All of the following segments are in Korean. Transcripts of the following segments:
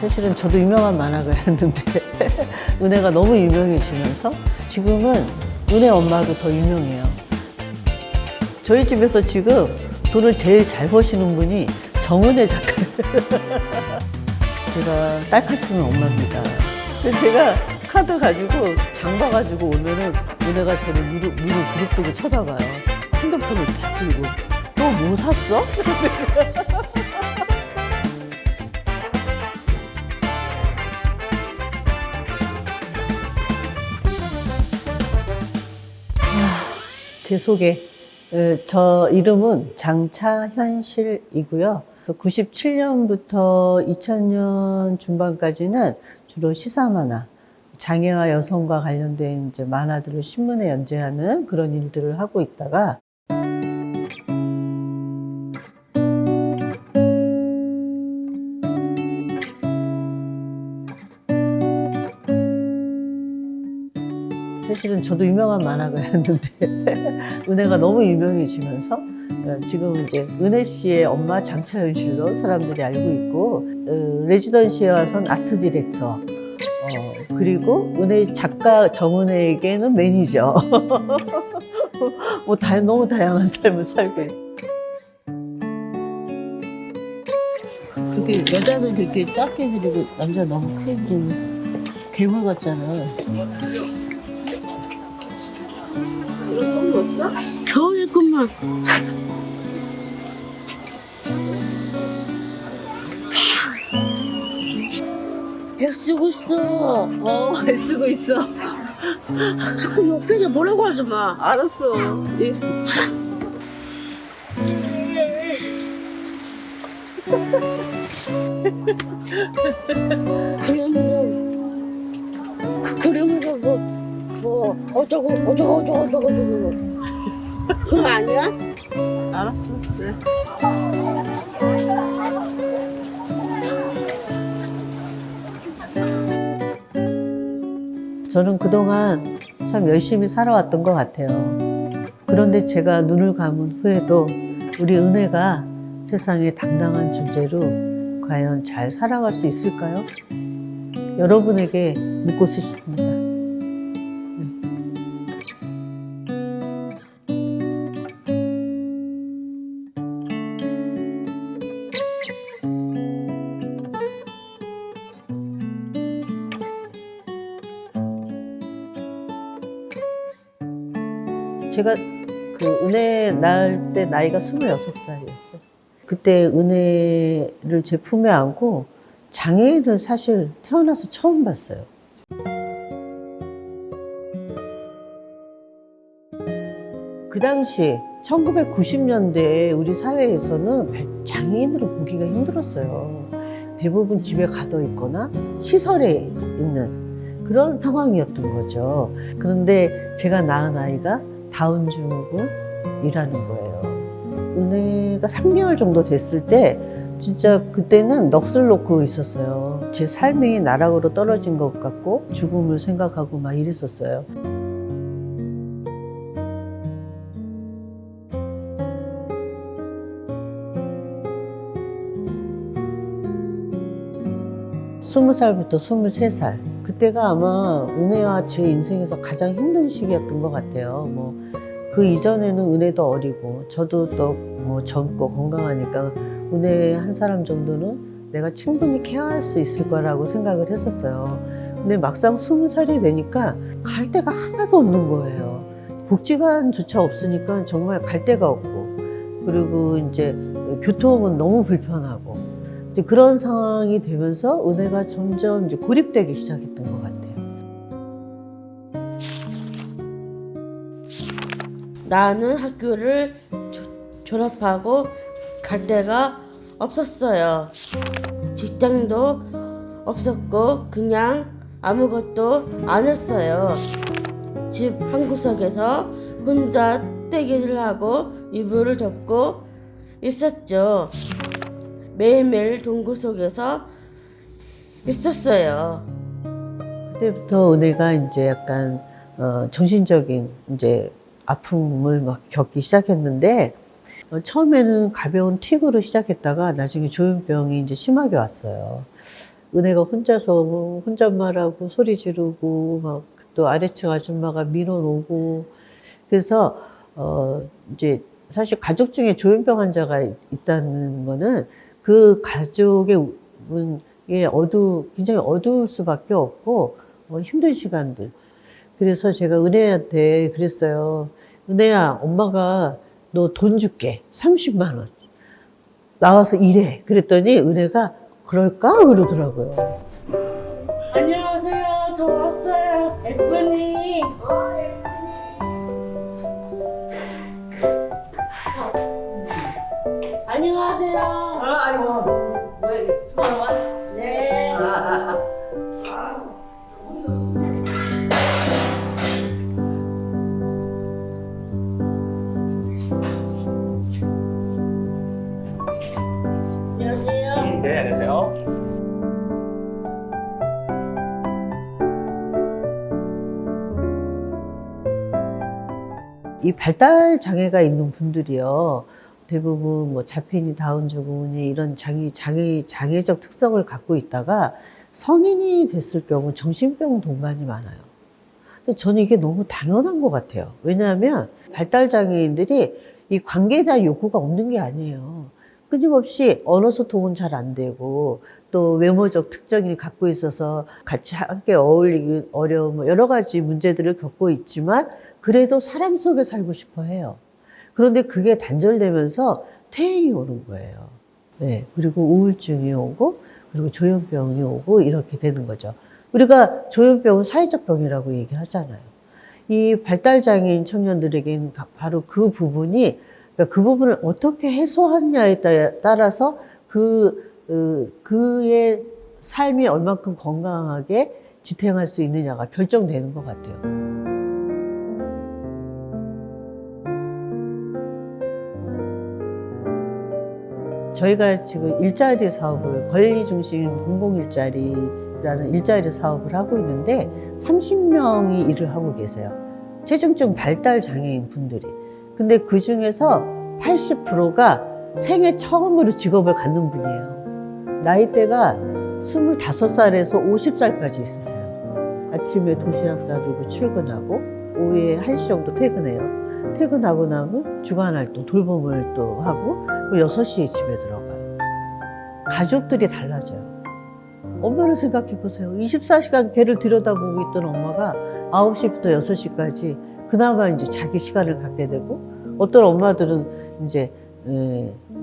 사실은 저도 유명한 만화가였는데 은혜가 너무 유명해지면서 지금은 은혜 엄마도 더 유명해요. 저희 집에서 지금 돈을 제일 잘 버시는 분이 정은혜 작가예요. 제가 딸카 쓰는 엄마입니다. 근데 제가 카드 가지고 장 봐가지고 오면은 은혜가 저를 무릎 부릅뜨고 쳐다봐요. 핸드폰을 다 들고 너 뭐 샀어? 제 소개. 저 이름은 장차현실이고요. 97년부터 2000년 중반까지는 주로 시사 만화, 장애와 여성과 관련된 이제 만화들을 신문에 연재하는 그런 일들을 하고 있다가 사실은 저도 유명한 만화가였는데 은혜가 너무 유명해지면서 지금 이제 은혜 씨의 엄마 장차현실로 사람들이 알고 있고 레지던시에 와선 아트 디렉터 그리고 은혜 작가 정은혜에게는 매니저 뭐 너무 다양한 삶을 살고 있어요. 그렇게 여자는 그렇게 작게 그리고 남자 너무 크게 그리면 괴물 같잖아. 이런 거 없어? 겨우 했구만. 애쓰고 있어. 애쓰고 있어. 자꾸 옆에서 뭐라고 하지 마. 알았어. 예. 그러면서 뭐 어쩌고 그거 아니야? 알았어. 네. 저는 그동안 참 열심히 살아왔던 것 같아요. 그런데 제가 눈을 감은 후에도 우리 은혜가 세상에 당당한 존재로 과연 잘 살아갈 수 있을까요? 여러분에게 묻고 싶습니다. 제가 그 은혜 낳을 때 나이가 26살이었어요. 그때 은혜를 제 품에 안고 장애인을 사실 태어나서 처음 봤어요. 그 당시 1990년대에 우리 사회에서는 장애인으로 보기가 힘들었어요. 대부분 집에 가둬 있거나 시설에 있는 그런 상황이었던 거죠. 그런데 제가 낳은 아이가 다운 증후군이라는 거예요. 은혜가 3개월 정도 됐을 때 진짜 그때는 넋을 놓고 있었어요. 제 삶이 나락으로 떨어진 것 같고 죽음을 생각하고 막 이랬었어요. 스무 살부터 23살. 그때가 아마 은혜와 제 인생에서 가장 힘든 시기였던 것 같아요. 그 이전에는 은혜도 어리고 저도 또 젊고 건강하니까 은혜 한 사람 정도는 내가 충분히 케어할 수 있을 거라고 생각을 했었어요. 근데 막상 20살이 되니까 갈 데가 하나도 없는 거예요. 복지관조차 없으니까 정말 갈 데가 없고, 그리고 이제 교통은 너무 불편하고, 이제 그런 상황이 되면서 은혜가 점점 이제 고립되기 시작했던 것 같아요. 나는 학교를 졸업하고 갈 데가 없었어요. 직장도 없었고 그냥 아무것도 안 했어요. 집 한 구석에서 혼자 떼기를 하고 이불을 덮고 있었죠. 매일매일 동굴 속에서 있었어요. 그때부터 은혜가 이제 약간 정신적인 이제 아픔을 막 겪기 시작했는데, 처음에는 가벼운 틱으로 시작했다가 나중에 조현병이 이제 심하게 왔어요. 은혜가 혼자서 혼잣말하고 소리 지르고 막 또 아래층 아줌마가 밀어놓고 그래서 이제 사실 가족 중에 조현병 환자가 있다는 거는 그 가족의 운이 굉장히 어두울 수밖에 없고 힘든 시간들. 그래서 제가 은혜한테 그랬어요. 은혜야, 엄마가 너 돈 줄게. 30만 원. 나와서 일해. 그랬더니 은혜가 그럴까? 그러더라고요. 안녕하세요. 저 왔어요. 예쁜이. 안녕하세요. 아이고, 왜 수고하나? 네. 안녕하세요. 네, 안녕하세요. 이 발달 장애가 있는 분들이요. 대부분 뭐 자폐니 다운 증후군이 이런 장애적 특성을 갖고 있다가 성인이 됐을 경우 정신병 동반이 많아요. 근데 저는 이게 너무 당연한 것 같아요. 왜냐하면 발달 장애인들이 이 관계자 욕구가 없는 게 아니에요. 끊임없이 언어 소통은 잘 안 되고 또 외모적 특징이 갖고 있어서 같이 함께 어울리기 어려운 뭐 여러 가지 문제들을 겪고 있지만 그래도 사람 속에 살고 싶어 해요. 그런데 그게 단절되면서 퇴행이 오는 거예요. 네. 그리고 우울증이 오고 그리고 조현병이 오고 이렇게 되는 거죠. 우리가 조현병은 사회적 병이라고 얘기하잖아요. 이 발달장애인 청년들에게는 바로 그 부분이 그러니까 그 부분을 어떻게 해소하느냐에 따라서 그의 삶이 얼만큼 건강하게 지탱할 수 있느냐가 결정되는 것 같아요. 저희가 지금 일자리 사업을 권리중심 공공일자리라는 일자리 사업을 하고 있는데 30명이 일을 하고 계세요. 체중증 발달 장애인 분들이. 근데 그 중에서 80%가 생애 처음으로 직업을 갖는 분이에요. 나이대가 25살에서 50살까지 있으세요. 아침에 도시락 싸들고 출근하고 오후에 1시 정도 퇴근해요. 퇴근하고 나면 주간활동, 돌봄을 또 하고 6시에 집에 들어가요. 가족들이 달라져요. 엄마를 생각해 보세요. 24시간 걔를 들여다보고 있던 엄마가 9시부터 6시까지 그나마 이제 자기 시간을 갖게 되고 어떤 엄마들은 이제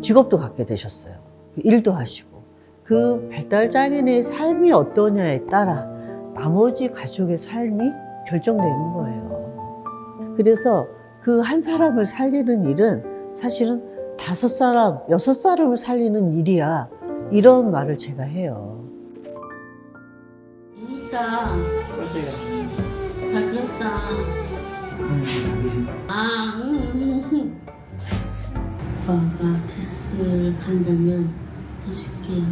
직업도 갖게 되셨어요. 일도 하시고. 그 발달장애인의 삶이 어떠냐에 따라 나머지 가족의 삶이 결정되는 거예요. 그래서 그 한 사람을 살리는 일은 사실은 5사람, 6사람을 살리는 일이야. 이런 말을 제가 해요. 재밌다. 잘 그렸다. 오빠가 키스를 한다면 해줄게.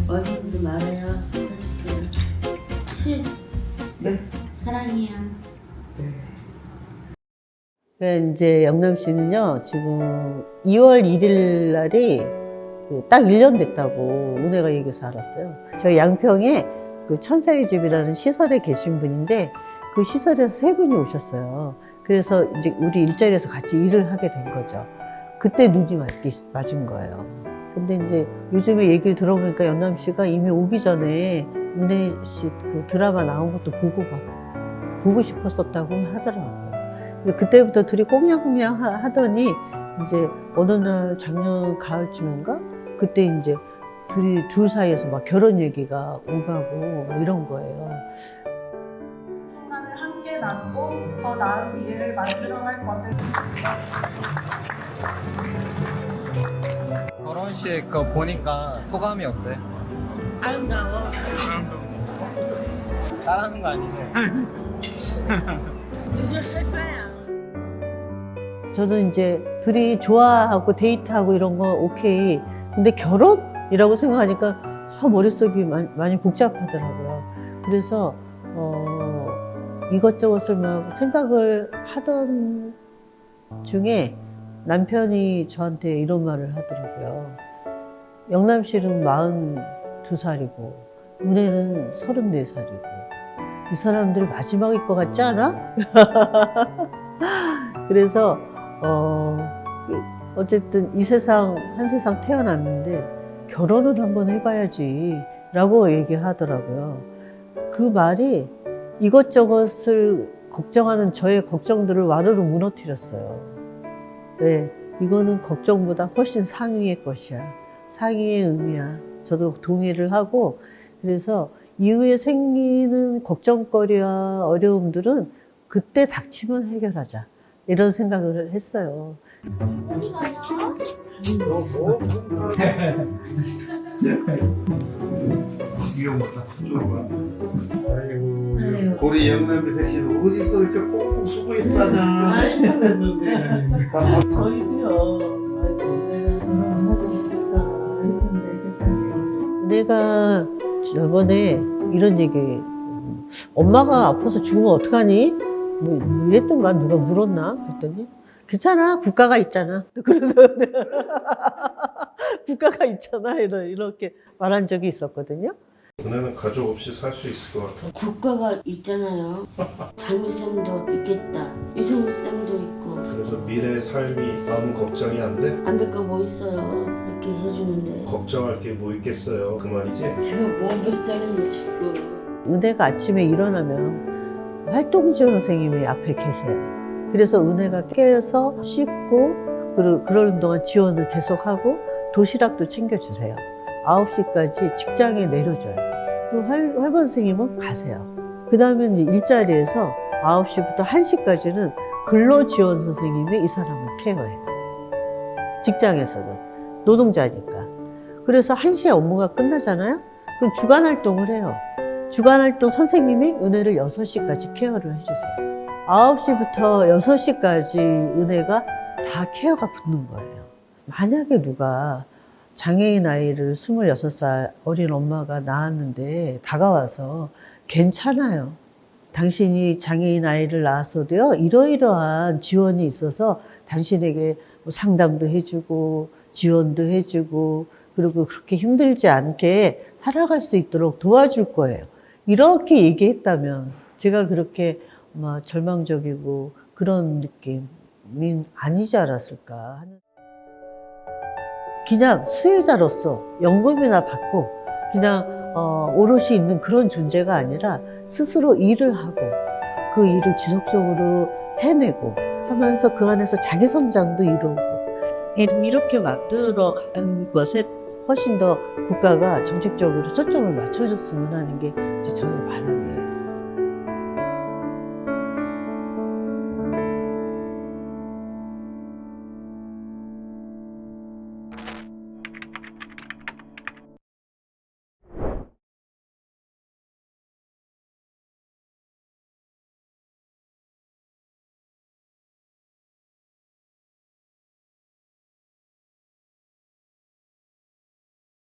어딘지 말해요. 해줄게. 그치? 네. 사랑이야. 이제 영남 씨는요, 지금 2월 1일 날이 딱 1년 됐다고 은혜가 얘기해서 알았어요. 저희 양평에 그 천사의 집이라는 시설에 계신 분인데 그 시설에서 3분이 오셨어요. 그래서 이제 우리 일자리에서 같이 일을 하게 된 거죠. 그때 눈이 맞은 거예요. 근데 이제 요즘에 얘기를 들어보니까 영남 씨가 이미 오기 전에 은혜 씨 그 드라마 나온 것도 보고 싶었었다고 하더라고요. 그때부터 둘이 꽁냥꽁냥 하더니 이제 어느 날 작년 가을쯤인가 그때 이제 둘 사이에서 막 결혼 얘기가 오가고 뭐 이런 거예요. 순간을 함께 나누고 더 나은 미래를 만들어갈 것을. 결혼식 그거 보니까 소감이 어때? 아름다워. 따라하는 거 아니죠? 이제 할 거야. 저는 이제 둘이 좋아하고 데이트하고 이런 거 오케이. 근데 결혼이라고 생각하니까 머릿속이 많이 복잡하더라고요. 그래서 이것저것을 막 생각을 하던 중에 남편이 저한테 이런 말을 하더라고요. 영남실은 42살이고 은혜는 34살이고 이 사람들 마지막일 것 같지 않아? 그래서 어쨌든 이 세상 한 세상 태어났는데 결혼을 한번 해봐야지 라고 얘기하더라고요. 그 말이 이것저것을 걱정하는 저의 걱정들을 와르르 무너뜨렸어요. 네, 이거는 걱정보다 훨씬 상위의 것이야. 상위의 의미야. 저도 동의를 하고, 그래서 이후에 생기는 걱정거리와 어려움들은 그때 닥치면 해결하자. 이런 생각을 했어요. 위험하다. 아이고, 우리 영남이 새끼는 어디서 이렇게 꽁꽁 쓰고 있다냐. 했는데. 저희도요. 할수 있을까 했는데 세상에. 내가 저번에 이런 얘기, 엄마가 아파서 죽으면 어떡하니? 뭐 이랬던가? 누가 물었나? 그랬더니, 괜찮아. 국가가 있잖아. 그러던데. 국가가 있잖아. 이렇게 말한 적이 있었거든요. 은혜는 가족 없이 살 수 있을 것 같아. 국가가 있잖아요. 장미쌤도 있겠다. 이성쌤도 있고. 그래서 미래의 삶이 아무 걱정이 안 돼? 안 될 거 뭐 있어요. 이렇게 해주는데. 걱정할 게 뭐 있겠어요. 그 말이지? 제가 몇 살인데 지금. 은혜가 아침에 일어나면 활동지원 선생님이 앞에 계세요. 그래서 은혜가 깨서 씻고 그러는 동안 지원을 계속하고 도시락도 챙겨주세요. 9시까지 직장에 내려줘요. 그리고 활반 선생님은 가세요. 그 다음에 이제 일자리에서 9시부터 1시까지는 근로지원 선생님이 이 사람을 케어해요. 직장에서는. 노동자니까. 그래서 1시에 업무가 끝나잖아요? 그럼 주간활동을 해요. 주간활동 선생님이 은혜를 6시까지 케어를 해주세요. 9시부터 6시까지 은혜가 다 케어가 붙는 거예요. 만약에 누가 장애인 아이를 26살 어린 엄마가 낳았는데 다가와서 괜찮아요. 당신이 장애인 아이를 낳았어도요, 이러이러한 지원이 있어서 당신에게 상담도 해주고 지원도 해주고 그리고 그렇게 힘들지 않게 살아갈 수 있도록 도와줄 거예요. 이렇게 얘기했다면 제가 그렇게 절망적이고 그런 느낌이 아니지 않았을까 하는. 그냥 수혜자로서 연금이나 받고 그냥 오롯이 있는 그런 존재가 아니라 스스로 일을 하고 그 일을 지속적으로 해내고 하면서 그 안에서 자기 성장도 이루고 이렇게 만들어 가는 것에 훨씬 더 국가가 정책적으로 초점을 맞춰줬으면 하는 게 저의 바람이에요.